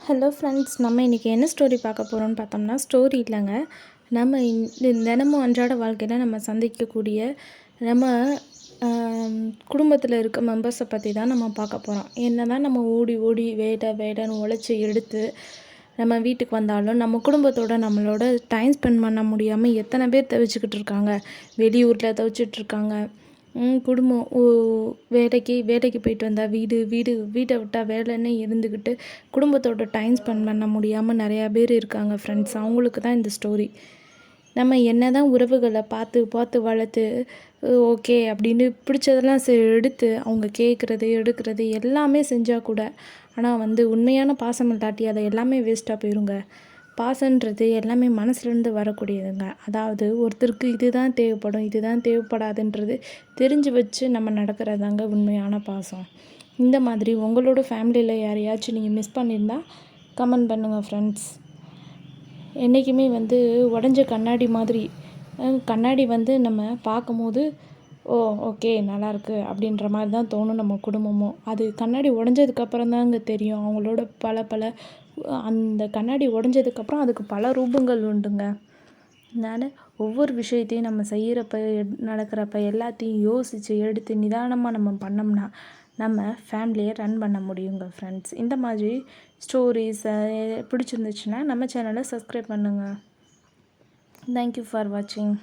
Hello friends, நம்ம இன்றைக்கி என்ன ஸ்டோரி பார்க்க போகிறோம்னு பார்த்தோம்னா, ஸ்டோரி இல்லைங்க. நம்ம தினமும் அன்றாட வாழ்க்கையில் நம்ம சந்திக்கக்கூடிய நம்ம குடும்பத்தில் இருக்க மெம்பர்ஸை பற்றி தான் நம்ம பார்க்க போகிறோம். என்ன தான் நம்ம ஓடி ஓடி வேடன்னு உழைச்சி எடுத்து நம்ம வீட்டுக்கு வந்தாலும் நம்ம குடும்பத்தோடு நம்மளோட டைம் ஸ்பெண்ட் பண்ண முடியாமல் எத்தனை பேர் தவிச்சிக்கிட்டு இருக்காங்க. வெளியூரில் தவிச்சிட்ருக்காங்க. குடும்பம் வேலைக்கு போயிட்டு வந்தால் வீட்டை விட்டால் வேலைன்னே இருந்துக்கிட்டு குடும்பத்தோட டைம் ஸ்பெண்ட் பண்ண முடியாமல் நிறையா பேர் இருக்காங்க ஃப்ரெண்ட்ஸ். அவங்களுக்கு தான் இந்த ஸ்டோரி. நம்ம என்ன தான் உறவுகளை பார்த்து பார்த்து வளர்த்து ஓகே அப்படின்னு பிடிச்சதெல்லாம் எடுத்து அவங்க கேட்குறது எடுக்கிறது எல்லாமே செஞ்சால் கூட ஆனால் உண்மையான பாசம் இல்லாட்டி அதை எல்லாமே வேஸ்ட்டாக போயிருங்க. பாசன்றது எல்லாமே மனசுலேருந்து வரக்கூடியதுங்க. அதாவது ஒருத்தருக்கு இதுதான் தேவைப்படும், இதுதான் தேவைப்படாதுன்றது தெரிஞ்சு வச்சு நம்ம நடக்கிறதாங்க உண்மையான பாசம். இந்த மாதிரி உங்களோட ஃபேமிலியில் யாரையாச்சும் நீங்கள் மிஸ் பண்ணியிருந்தால் கமெண்ட் பண்ணுங்கள் ஃப்ரெண்ட்ஸ். என்றைக்குமே உடஞ்ச கண்ணாடி மாதிரி கண்ணாடி நம்ம பார்க்கும்போது ஓகே நல்லாயிருக்கு அப்படின்ற மாதிரி தான் தோணும் நம்ம குடும்பமும். அது கண்ணாடி உடஞ்சதுக்கப்புறம் தாங்க தெரியும் அவங்களோட பல அந்த கண்ணாடி உடஞ்சதுக்கப்புறம் அதுக்கு பல ரூபங்கள் உண்டுங்க. அதனால் ஒவ்வொரு விஷயத்தையும் நம்ம செய்கிறப்ப நடக்கிறப்ப எல்லாத்தையும் யோசித்து எடுத்து நிதானமாக நம்ம பண்ணோம்னா நம்ம ஃபேமிலியை ரன் பண்ண முடியுங்க ஃப்ரெண்ட்ஸ். இந்த மாதிரி ஸ்டோரிஸ் பிடிச்சிருந்துச்சுன்னா நம்ம சேனலை சப்ஸ்கிரைப் பண்ணுங்கள். தேங்க்யூ ஃபார் வாட்சிங்.